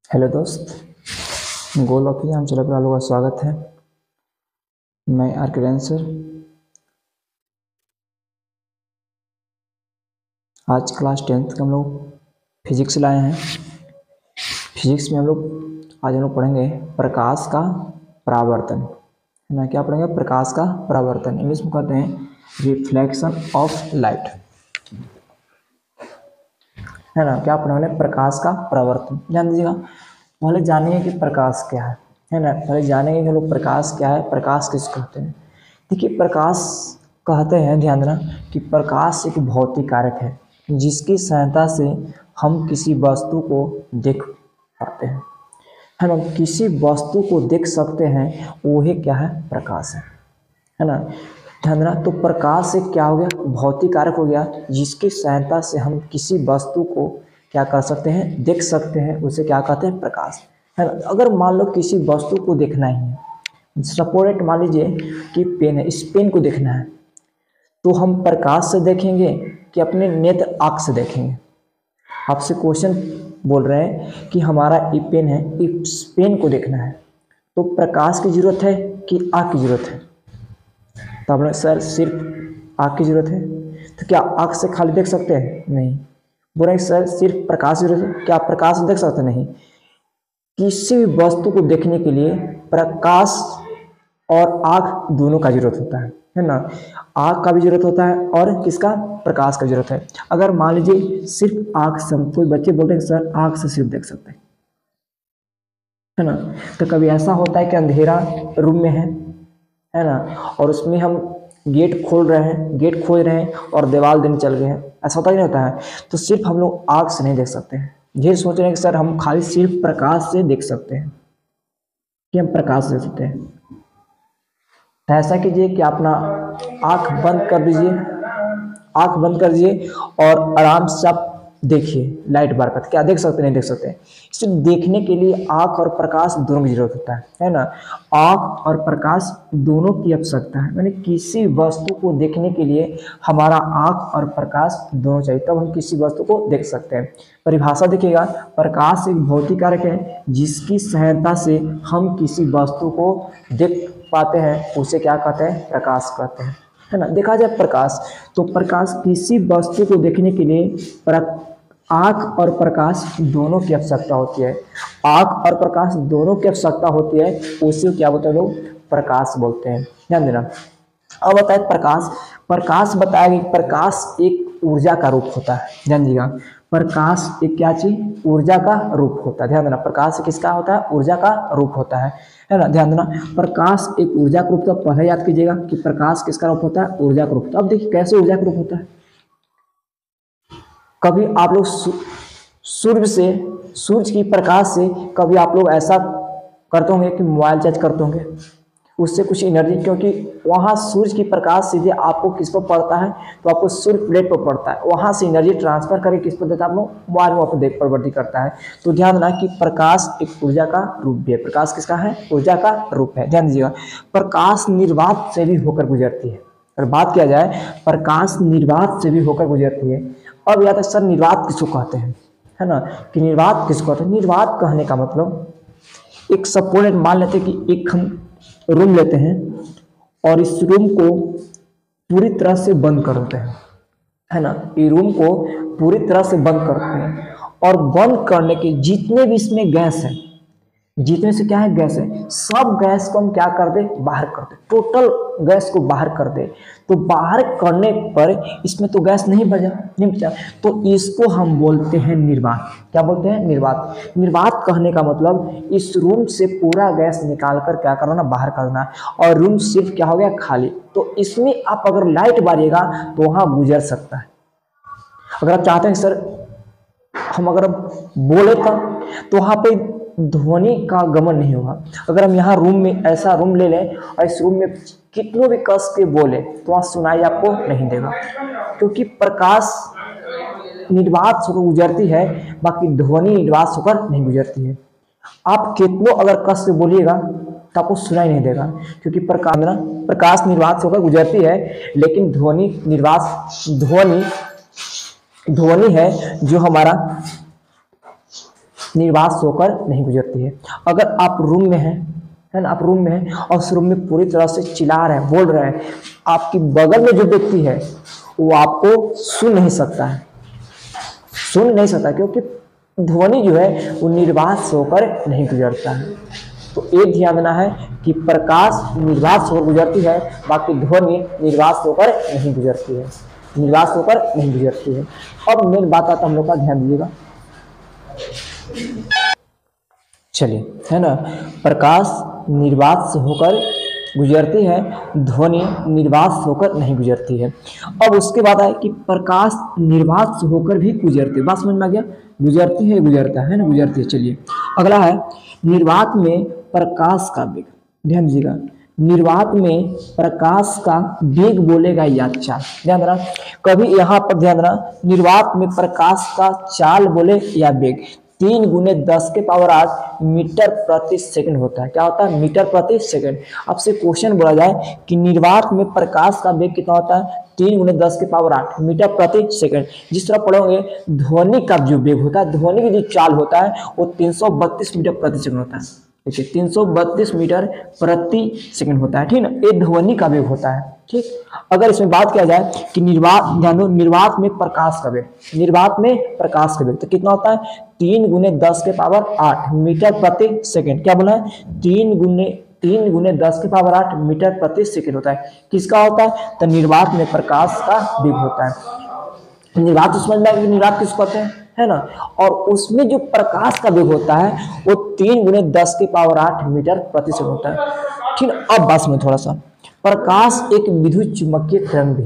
Hello दोस्त, गोल office हम चला पर का स्वागत है। मैं आर्किडेंट सर। आज क्लास 10th का हम लोग फिजिक्स लाए हैं। फिजिक्स में आज हम लोग पढ़ेंगे प्रकाश का परावर्तन, है ना। क्या पढ़ेंगे? प्रकाश का परावर्तन, इंग्लिश में कहते हैं रिफ्लेक्शन ऑफ लाइट, है ना। क्या पढ़ने वाले? प्रकाश का परावर्तन। ध्यान दीजिएगा, पहले जानेंगे कि प्रकाश क्या है ना। पहले जानेंगे कि हम लोग प्रकाश क्या है, प्रकाश किस कहते हैं। देखिए, प्रकाश कहते हैं, ध्यान देना, कि प्रकाश एक भौतिक कारक है जिसकी सहायता से हम किसी वस्तु को देख पाते हैं, है ना। किसी वस्तु को देख सकते हैं, वही क्या है? प्रकाश है ना। ध्यान देना, तो प्रकाश एक क्या हो गया? भौतिक कारक हो गया जिसकी सहायता से हम किसी वस्तु को क्या कर सकते हैं? देख सकते हैं। उसे क्या कहते हैं? प्रकाश, है ना। अगर मान लो किसी वस्तु को देखना ही है, सपोर्ट मान लीजिए कि पेन है, इस पेन को देखना है, तो हम प्रकाश से देखेंगे कि अपने नेत्र आँख से देखेंगे? आपसे क्वेश्चन बोल रहे हैं कि हमारा ये पेन है, इस पेन को देखना है, तो प्रकाश की जरूरत है कि आँख की जरूरत है? तो आपने सर सिर्फ आँख की जरूरत है, तो क्या आँख से खाली देख सकते हैं? नहीं। बोल रहे सर सिर्फ प्रकाश की जरूरत है, क्या आप प्रकाश से देख सकते? नहीं। किसी भी वस्तु को देखने के लिए प्रकाश और आँख दोनों का जरूरत होता है ना। आँख का भी जरूरत होता है और किसका? प्रकाश का जरूरत है। अगर मान लीजिए सिर्फ आँख से, कोई बच्चे बोलते हैं सर आँख से सिर्फ देख सकते हैं, है ना। तो कभी ऐसा होता है कि अंधेरा रूम में है ना, और उसमें हम गेट खोल रहे हैं और दीवार देने चल गए हैं, ऐसा होता ही नहीं होता है। तो सिर्फ हम लोग आँख से नहीं देख सकते हैं। ये सोच रहे हैं कि सर हम खाली सिर्फ प्रकाश से देख सकते हैं, कि हम प्रकाश से देख सकते हैं। तो ऐसा कीजिए कि अपना आँख बंद कर दीजिए, आँख बंद कर दीजिए और आराम से आप देखिए लाइट बार पर। क्या देख सकते? नहीं देख सकते। इसे देखने के लिए आँख और प्रकाश दोनों की जरूरत होता है ना। आँख और प्रकाश दोनों की आवश्यकता है, यानी किसी वस्तु को देखने के लिए हमारा आँख और प्रकाश दोनों चाहिए, तब हम किसी वस्तु को देख सकते हैं। परिभाषा देखिएगा, प्रकाश एक भौतिक कारक है जिसकी सहायता से हम किसी वस्तु को देख पाते हैं, उसे क्या कहते हैं? प्रकाश कहते हैं, है ना। देखा जाए प्रकाश, तो प्रकाश किसी वस्तु को देखने के लिए आँख और प्रकाश दोनों की आवश्यकता होती है। आँख और प्रकाश दोनों की आवश्यकता होती है, उसे क्या बोलते हैं लोग? प्रकाश बोलते हैं। ध्यान देना। अब बताए प्रकाश बताया कि प्रकाश एक ऊर्जा का रूप होता है। ध्यान दीजिएगा, प्रकाश एक क्या चीज? ऊर्जा का रूप होता है। ध्यान देना, प्रकाश किसका होता है? ऊर्जा का रूप होता है ना। ध्यान देना, प्रकाश एक ऊर्जा का रूप, तो पहले याद कीजिएगा कि प्रकाश किसका रूप होता है? ऊर्जा का रूप। तो अब देखिए कैसे ऊर्जा का रूप होता है। कभी आप लोग सूर्य की प्रकाश से कभी आप लोग ऐसा करते होंगे कि मोबाइल चार्ज करते होंगे, उससे कुछ एनर्जी, क्योंकि वहाँ सूर्य की प्रकाश सीधे आपको किस पर पड़ता है? तो आपको सूर्य प्लेट पर पड़ता है, वहाँ से एनर्जी ट्रांसफर करके किस पर देता है? आप लोग मोबाइल में देख परिवर्तित करता है। तो ध्यान देना कि प्रकाश एक ऊर्जा का रूप भी है। प्रकाश किसका है? ऊर्जा का रूप है। ध्यान दीजिएगा, प्रकाश निर्वात से भी होकर गुजरती है। अगर बात किया जाए, प्रकाश निर्वात से भी होकर गुजरती है। अब याद है सर निर्वात किसको कहते हैं, है ना, कि निर्वात किसको कहते हैं? निर्वात कहने का मतलब, एक सपोर्ट मान लेते हैं कि एक हम रूम लेते हैं और इस रूम को पूरी तरह से बंद कर देते हैं, है ना। ये रूम को पूरी तरह से बंद करते हैं और बंद करने के जितने भी इसमें गैस है, जितने से क्या है? गैस है, सब गैस को हम क्या कर दे? बाहर कर दे, टोटल गैस को बाहर कर दे। तो बाहर करने पर इसमें तो गैस नहीं बचा, तो इसको हम बोलते हैं निर्वात। क्या बोलते हैं? निर्वात। निर्वात कहने का मतलब इस रूम से पूरा गैस निकाल कर क्या करना? बाहर करना, और रूम सिर्फ क्या हो गया? खाली। तो इसमें आप अगर लाइट मारिएगा तो वहां गुजर सकता है। अगर आप चाहते हैं सर हम अगर बोले तो वहां पे ध्वनि का गमन नहीं होगा। अगर हम यहाँ रूम में ऐसा रूम ले लें और इस रूम में कितनों भी कस के बोले तो वहाँ सुनाई आपको नहीं देगा, क्योंकि प्रकाश निर्वात होकर गुजरती है, बाकी ध्वनि निर्वात होकर नहीं गुजरती है। आप कितनों अगर कस से बोलिएगा तो आपको सुनाई नहीं देगा, क्योंकि प्रकाश निर्वात होकर गुजरती है, लेकिन ध्वनि है जो हमारा निर्वात से होकर नहीं गुजरती है। अगर आप रूम में हैं, है ना, आप रूम में हैं और उस रूम में पूरी तरह से चिल्ला रहे हैं, बोल रहे हैं, आपकी बगल में जो व्यक्ति है वो आपको सुन नहीं सकता है, सुन नहीं सकता, क्योंकि ध्वनि जो है वो निर्वात से होकर नहीं गुजरता है। तो एक ध्यान देना है कि प्रकाश निर्वात से होकर गुजरती है, बाकी ध्वनि निर्वात से होकर नहीं गुजरती है, निर्वात से होकर नहीं गुजरती है। अब मेन बात आता हम लोग का, ध्यान दीजिएगा। चलिए, है ना, प्रकाश निर्वात से होकर गुजरती है, ध्वनि निर्वात से होकर नहीं गुजरती है। अब उसके बाद है कि प्रकाश निर्वात से होकर भी गुजरती है। बात समझ में आ गया? गुजरती है, गुजरता है ना, गुजरती है। चलिए अगला है निर्वात में प्रकाश का वेग। ध्यान दीजिएगा, निर्वात में प्रकाश का वेग बोलेगा या चाल। ध्यान देना, कभी यहाँ पर ध्यान देना, निर्वात में प्रकाश का चाल बोले या वेग 3 × 10⁸ मीटर प्रति सेकंड होता है। क्या होता है? मीटर प्रति सेकंड। आपसे क्वेश्चन बोला जाए कि निर्वात में प्रकाश का वेग कितना होता है? 3 × 10⁸ मीटर प्रति सेकंड। जिस तरह पढ़ोगे ध्वनि का जो वेग होता है, ध्वनि की जो चाल होता है वो 332 मीटर प्रति सेकंड होता है। देखिए 332 मीटर प्रति सेकंड होता है, ठीक ना, ये ध्वनि का वेग होता है। ठीक, अगर इसमें बात किया जाए कि निर्वात, ध्यान दो, निर्वात में प्रकाश का वेग, निर्वात में प्रकाश का वेग तो कितना होता है? 3 × 10⁸ मीटर प्रति सेकंड। क्या बोला है? 3 × 10⁸ मीटर प्रति सेकंड होता है। किसका होता है? तो निर्वात में प्रकाश का वेग होता है। निर्वात तो समझ में आएगा कि निर्वात किसको कहते हैं, है ना, और उसमें जो प्रकाश का वेग होता है वो 3 × 10⁸ मीटर प्रति सेकंड होता है। ठीक, अब बात सुनो थोड़ा सा। प्रकाश एक विद्युत चुम्बकीय तरंग भी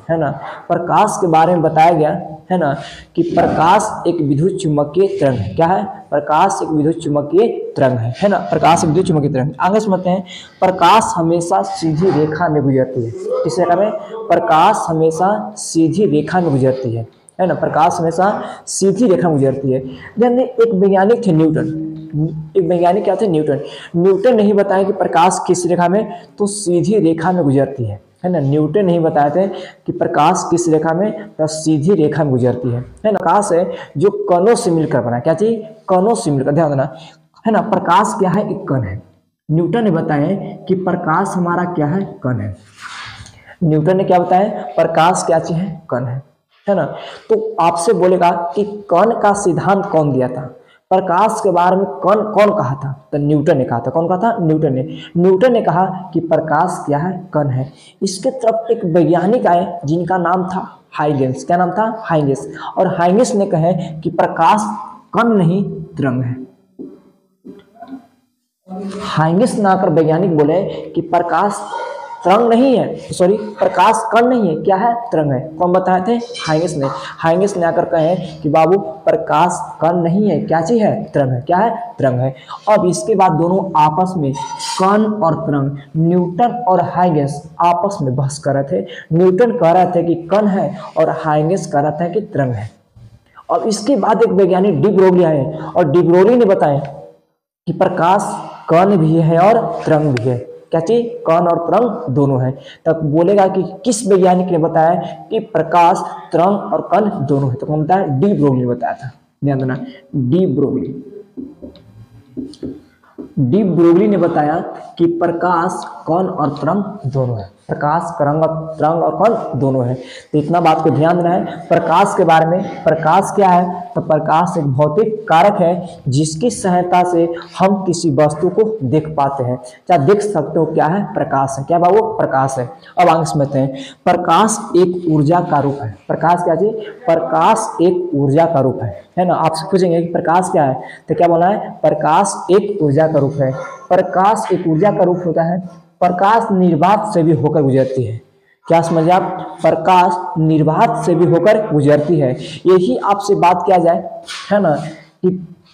है ना, प्रकाश के बारे में बताया गया है ना कि प्रकाश एक विद्युत चुम्बकीय तरंग है। क्या है? प्रकाश एक विद्युत चुम्बकीय तरंग है ना, प्रकाश एक विद्युत चुम्बकीय तरंग। आगे समझते हैं, प्रकाश हमेशा सीधी रेखा में गुजरती है। किस रेखा में? प्रकाश हमेशा सीधी रेखा में गुजरती है ना, प्रकाश हमेशा सीधी रेखा में गुजरती है। ध्यान दें, एक वैज्ञानिक थे न्यूटन, एक वैज्ञानिक क्या थे? न्यूटन। न्यूटन नहीं बताया कि प्रकाश किस रेखा में, तो सीधी रेखा में गुजरती है ना। न्यूटन नहीं बताए थे कि प्रकाश किस रेखा में, तो सीधी रेखा में गुजरती है ना। प्रकाश है जो कणों से मिलकर बना, क्या चीज? कणों से मिलकर, ध्यान देना, है ना। प्रकाश क्या है? एक कण है। न्यूटन ने बताया कि प्रकाश हमारा क्या है? कण है। न्यूटन ने क्या बताया? प्रकाश क्या चीज है? कण है ना। तो आपसे बोलेगा कि कण का सिद्धांत कौन दिया था, प्रकाश के बारे में कौन कहा था? तो न्यूटन ने कहा था। कौन कहा था? न्यूटन ने कहा कि प्रकाश क्या है? कण है। इसके तरफ एक वैज्ञानिक आए जिनका नाम था हाइगेंस। क्या नाम था? हाइगेंस। और हाइगेंस ने कहे कि प्रकाश कण नहीं तरंग है। हाइगेंस ने आकर वैज्ञानिक बोले कि प्रकाश तरंग नहीं है, सॉरी, प्रकाश कण नहीं है, क्या है? तरंग है। कौन बताए थे? हाइगेंस ने। हाइगेंस ने आकर कहे कि बाबू प्रकाश कण नहीं है, क्या चीज है? तरंग है। क्या है? तरंग है। अब इसके बाद दोनों आपस में, कण और तरंग, न्यूटन और हाइगेंस आपस में बहस कर रहे थे। न्यूटन कह रहे थे कि कण है और हाइगेंस कह रहा था कि तरंग है। और इसके बाद एक वैज्ञानिक डी ब्रोगली आए और डी ब्रोगली ने बताया कि प्रकाश कण भी है और तरंग भी है। क्या चीज? कण और तरंग दोनों है। तब बोलेगा कि किस वैज्ञानिक ने बताया कि प्रकाश, तरंग और कण दोनों है? तो कौन बताया? डी ब्रोगली ने बताया था। ध्यान देना, डी ब्रोगली। डी ब्रोगली ने बताया कि प्रकाश, कण और तरंग दोनों है। प्रकाश, तरंग और कण दोनों है। तो इतना बात को ध्यान देना है प्रकाश के बारे में। प्रकाश क्या है? तो प्रकाश एक भौतिक कारक है जिसकी सहायता से हम किसी वस्तु को देख पाते हैं। क्या देख सकते हो? क्या है? प्रकाश है। क्या बाबू? प्रकाश है। अब आगे समझते हैं, प्रकाश एक ऊर्जा का रूप है। प्रकाश क्या चीज? प्रकाश एक ऊर्जा का रूप है ना। आपसे पूछेंगे कि प्रकाश क्या है, तो क्या बोला है? प्रकाश एक ऊर्जा का रूप है। प्रकाश एक ऊर्जा का रूप होता है। प्रकाश निर्वात से भी होकर गुजरती है। क्या समझे आप? प्रकाश निर्वात से भी होकर गुजरती है। यही आपसे बात किया जाए, है ना,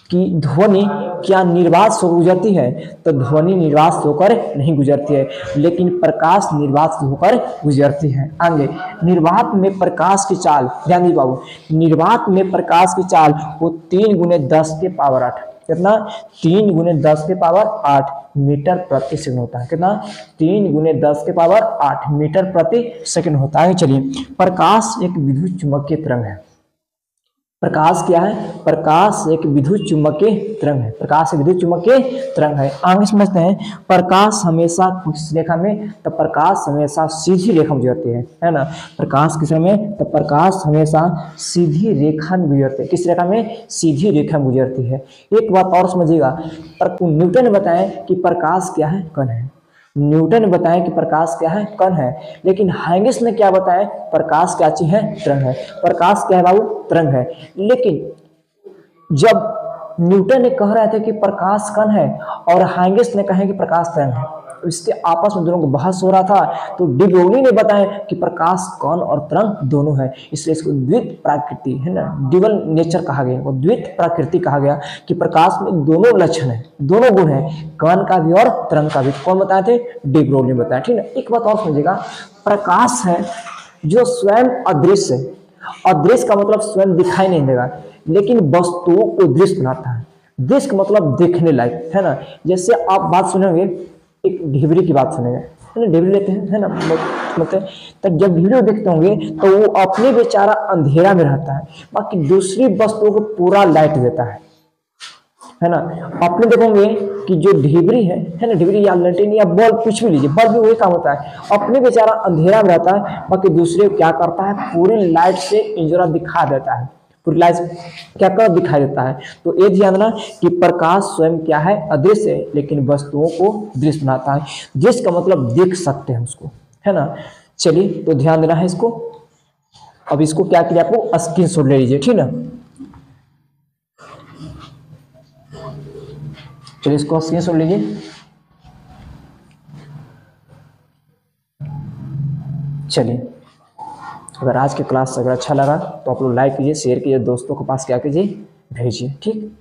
कि ध्वनि क्या निर्वात से गुजरती है, तो ध्वनि निर्वात से होकर नहीं गुजरती है, लेकिन प्रकाश निर्वात से होकर गुजरती है। आगे, निर्वात में प्रकाश की चाल, ध्यान दीजिए बाबू, निर्वात में प्रकाश की चाल वो 3 × 10⁸, कितना? 3 × 10⁸ मीटर प्रति सेकंड होता है। कितना? 3 × 10⁸ मीटर प्रति सेकंड होता है। चलिए, प्रकाश एक विद्युत चुम्बकीय तरंग है। प्रकाश क्या है? प्रकाश एक विद्युत चुम्बकीय तरंग है। प्रकाश एक विद्युत चुम्बकीय तरंग है। आगे समझते हैं, प्रकाश हमेशा किस रेखा में? तो प्रकाश हमेशा सीधी रेखा में गुजरती है ना। प्रकाश किस में? तो प्रकाश हमेशा सीधी रेखा में गुजरती है। किस रेखा में? सीधी रेखा में गुजरती है। एक बात और समझिएगा, न्यूटन ने बताया कि प्रकाश क्या है? कण है। न्यूटन ने बताया कि प्रकाश क्या है? कण है। लेकिन हाइगेंस ने क्या बताया? प्रकाश क्या चीज है? तरंग है। प्रकाश क्या है बाबू? तरंग है। लेकिन जब न्यूटन ने कह रहे थे कि प्रकाश कण है और हाइगेंस ने कहा कि प्रकाश तरंग है, इसके आपस में दोनों को बहस हो रहा था। तो डी ब्रोगली ने बताया कि प्रकाश कण और तरंग दोनों है, इसलिए इसको द्वित प्रकृति है ना, ड्यूअल नेचर कहा गया, वो द्वित प्रकृति कहा गया कि प्रकाश में दोनों लक्षण है, दोनों गुण है, कण का भी और तरंग का भी। कौन बताए थे? डी ब्रोगली ने बताया। ठीक है। एक बात और समझिएगा, प्रकाश है जो स्वयं अदृश्य है। अदृश्य का मतलब स्वयं दिखाई नहीं देगा, लेकिन वस्तुओं को दृश्य बनाता है। दृश्य का मतलब देखने लायक है ना। जैसे आप बात सुनेंगे, एक ढिबरी की बात सुनेंगे है ना, ढिबरी लेते हैं है ना, मतलब तब जब ढिबरी देखते होंगे तो वो अपने बेचारा अंधेरा में रहता है, बाकी दूसरी वस्तुओं को पूरा लाइट देता है ना। आपने देखोगे कि जो ढिबरी है ना, ढिबरी या ललटेन या बल्ब कुछ भी लीजिए, बल्ब भी वही काम होता है, अपने बेचारा अंधेरा में रहता है, बाकी दूसरे क्या करता है? पूरी लाइट से इंजरा दिखा देता है, पूरी लाइट क्या कर दिखाई देता है। तो ये ध्यान रखना कि प्रकाश स्वयं क्या है? अदृश्य है, लेकिन वस्तुओं को दृश्य बनाता है। दृश्य का मतलब देख सकते हैं उसको, है ना। चलिए, तो ध्यान देना है इसको। अब इसको क्या कीजिए, आपको स्क्रीनशॉट ले लीजिए, ठीक ना। चलिए, इसको स्क्रीनशॉट लीजिए। चलिए, अगर आज की क्लास अगर अच्छा लगा तो आप लोग लाइक कीजिए, शेयर कीजिए, दोस्तों के पास क्या कीजिए, भेजिए। ठीक,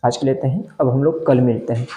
आज के लेते हैं, अब हम लोग कल मिलते हैं।